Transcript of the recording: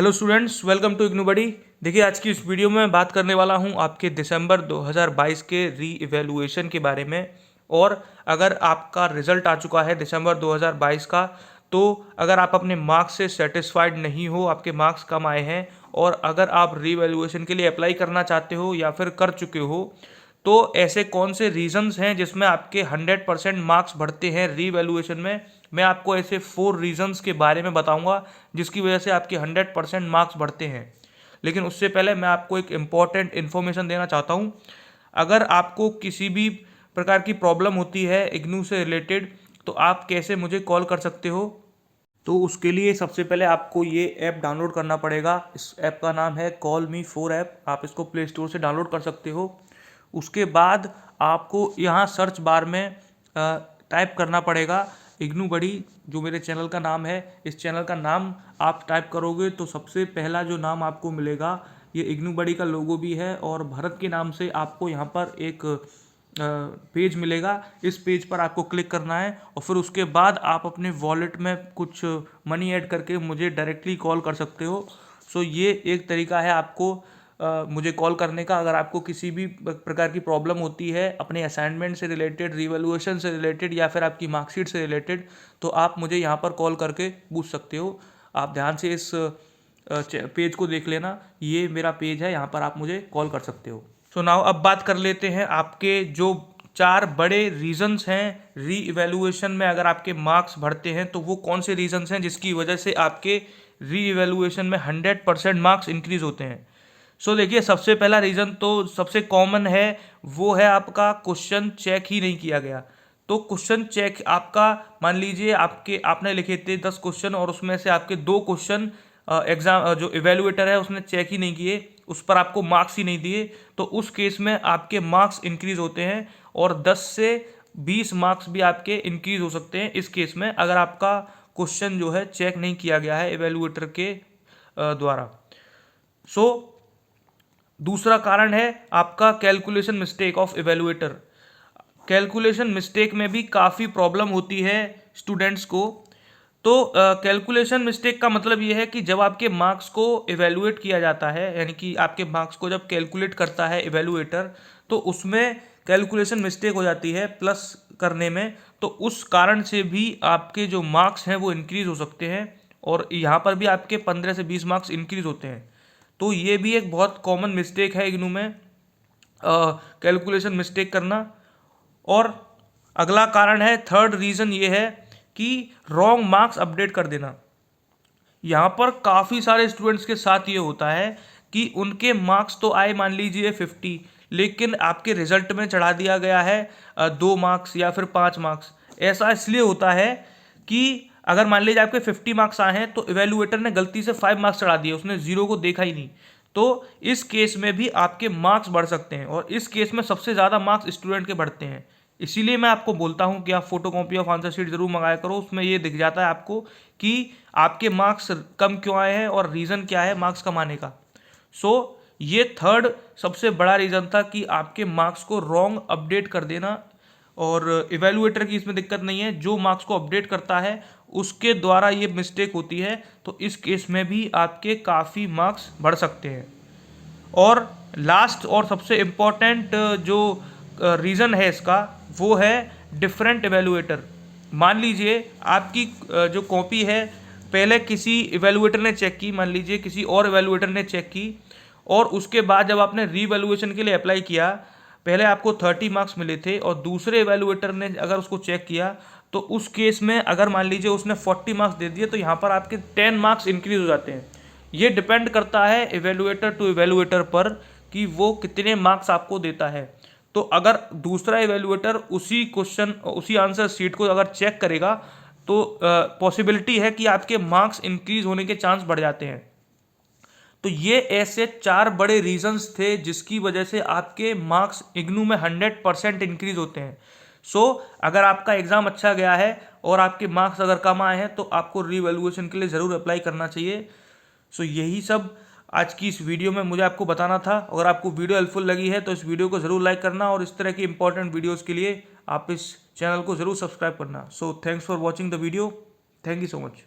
Hello students, welcome to IGNOU buddy. देखिए, आज की इस वीडियो में मैं बात करने वाला हूं आपके दिसंबर 2022 के री इवैल्यूएशन के बारे में। और अगर आपका रिजल्ट आ चुका है दिसंबर 2022 का, तो अगर आप अपने मार्क्स से सेटिस्फाइड नहीं हो, आपके मार्क्स कम आए हैं और अगर आप री इवैल्यूएशन के लिए अप्लाई करना चाहते हो या फिर कर चुके हो, तो ऐसे कौन से रीजंस हैं जिसमें आपके 100% मार्क्स बढ़ते हैं री इवैल्यूएशन में। मैं आपको ऐसे 4 रीजंस के बारे में बताऊंगा जिसकी वजह से आपके 100% मार्क्स बढ़ते हैं। लेकिन उससे पहले मैं आपको एक इम्पॉर्टेंट इन्फॉर्मेशन देना चाहता हूं। अगर आपको किसी भी प्रकार की प्रॉब्लम होती है इग्नू से रिलेटेड, तो आप कैसे मुझे कॉल कर सकते हो। तो उसके लिए सबसे पहले आपको ये ऐप डाउनलोड करना पड़ेगा। इस ऐप का नाम है कॉल मी 4 ऐप। आप इसको प्ले स्टोर से डाउनलोड कर सकते हो। उसके बाद आपको यहाँ सर्च बार में टाइप करना पड़ेगा इग्नू बडी, जो मेरे चैनल का नाम है। इस चैनल का नाम आप टाइप करोगे तो सबसे पहला जो नाम आपको मिलेगा, ये इग्नू बडी का लोगो भी है और भरत के नाम से आपको यहाँ पर एक पेज मिलेगा। इस पेज पर आपको क्लिक करना है और फिर उसके बाद आप अपने वॉलेट में कुछ मनी ऐड करके मुझे डायरेक्टली कॉल कर सकते हो। सो ये एक तरीका है आपको मुझे कॉल करने का। अगर आपको किसी भी प्रकार की प्रॉब्लम होती है अपने असाइनमेंट से रिलेटेड, रिवैल्यूएशन से रिलेटेड या फिर आपकी मार्कशीट से रिलेटेड, तो आप मुझे यहाँ पर कॉल करके पूछ सकते हो। आप ध्यान से इस पेज को देख लेना, ये मेरा पेज है, यहाँ पर आप मुझे कॉल कर सकते हो। सो नाउ अब बात कर लेते हैं आपके जो 4 बड़े रीजंस हैं री इवैल्यूएशन में अगर आपके मार्क्स बढ़ते हैं, तो वो कौन से रीजंस हैं जिसकी वजह से आपके री इवैल्यूएशन में 100% मार्क्स इंक्रीज होते हैं। सो देखिए, सबसे पहला रीज़न तो सबसे कॉमन है, वो है आपका क्वेश्चन चेक ही नहीं किया गया। तो क्वेश्चन चेक आपका, मान लीजिए आपने लिखे थे 10 क्वेश्चन और उसमें से आपके 2 क्वेश्चन एग्जाम जो इवेल्युएटर है उसने चेक ही नहीं किए, उस पर आपको मार्क्स ही नहीं दिए, तो उस केस में आपके मार्क्स इंक्रीज होते हैं और 10 से 20 मार्क्स भी आपके इंक्रीज हो सकते हैं इस केस में, अगर आपका क्वेश्चन जो है चेक नहीं किया गया है इवेल्युएटर के द्वारा। सो दूसरा कारण है आपका calculation mistake of evaluator. Calculation mistake में भी काफ़ी प्रॉब्लम होती है स्टूडेंट्स को। तो कैलकुलेशन मिस्टेक का मतलब ये है कि जब आपके मार्क्स को इवेल्युएट किया जाता है, यानी कि आपके मार्क्स को जब कैलकुलेट करता है इवेल्युएटर, तो उसमें कैलकुलेशन मिस्टेक हो जाती है प्लस करने में, तो उस कारण से भी आपके जो मार्क्स हैं वो इंक्रीज हो सकते हैं और यहाँ पर भी आपके 15 से 20 मार्क्स इंक्रीज होते हैं। तो ये भी एक बहुत कॉमन मिस्टेक है इग्नू में, कैलकुलेशन मिस्टेक करना। और अगला कारण है, थर्ड रीज़न ये है कि रॉन्ग मार्क्स अपडेट कर देना। यहाँ पर काफ़ी सारे स्टूडेंट्स के साथ ये होता है कि उनके मार्क्स तो आए मान लीजिए 50, लेकिन आपके रिजल्ट में चढ़ा दिया गया है 2 मार्क्स या फिर 5 मार्क्स। ऐसा इसलिए होता है कि अगर मान लीजिए आपके 50 मार्क्स आए हैं तो इवेल्युएटर ने गलती से 5 मार्क्स चढ़ा दिए, उसने 0 को देखा ही नहीं, तो इस केस में भी आपके मार्क्स बढ़ सकते हैं और इस केस में सबसे ज़्यादा मार्क्स स्टूडेंट के बढ़ते हैं। इसीलिए मैं आपको बोलता हूं कि आप photo copy of answer sheet जरूर मंगाया करो, उसमें ये दिख जाता है आपको कि आपके मार्क्स कम क्यों आए हैं और रीज़न क्या है मार्क्स कम आने का। सो ये थर्ड सबसे बड़ा रीज़न था कि आपके मार्क्स को रॉन्ग अपडेट कर देना। और इवेल्युएटर की इसमें दिक्कत नहीं है, जो मार्क्स को अपडेट करता है उसके द्वारा ये मिस्टेक होती है, तो इस केस में भी आपके काफ़ी मार्क्स बढ़ सकते हैं। और लास्ट और सबसे इम्पॉर्टेंट जो रीज़न है इसका, वो है डिफरेंट इवेल्युएटर। मान लीजिए आपकी जो कॉपी है पहले किसी इवेल्युएटर ने चेक की, मान लीजिए किसी और इवेल्युएटर ने चेक की, और उसके बाद जब आपने रीवैल्यूएशन के लिए अप्लाई किया, पहले आपको 30 मार्क्स मिले थे और दूसरे इवेल्युएटर ने अगर उसको चेक किया, तो उस केस में अगर मान लीजिए उसने 40 मार्क्स दे दिए, तो यहाँ पर आपके 10 मार्क्स इंक्रीज हो जाते हैं। ये डिपेंड करता है इवेल्युएटर टू इवेल्युएटर पर कि वो कितने मार्क्स आपको देता है। तो अगर दूसरा इवेल्युएटर उसी क्वेश्चन उसी आंसर शीट को अगर चेक करेगा, तो पॉसिबिलिटी है कि आपके मार्क्स इंक्रीज होने के चांस बढ़ जाते हैं। तो ये ऐसे 4 बड़े रीजंस थे जिसकी वजह से आपके मार्क्स इग्नू में 100% इंक्रीज होते हैं। सो अगर आपका एग्ज़ाम अच्छा गया है और आपके मार्क्स अगर कम आए हैं, तो आपको रीवैल्यूएशन के लिए ज़रूर अप्लाई करना चाहिए। सो यही सब आज की इस वीडियो में मुझे आपको बताना था। अगर आपको वीडियो हेल्पफुल लगी है तो इस वीडियो को ज़रूर लाइक करना और इस तरह की इंपॉर्टेंट वीडियोज़ के लिए आप इस चैनल को ज़रूर सब्सक्राइब करना। So thanks for watching the video. Thank you so much.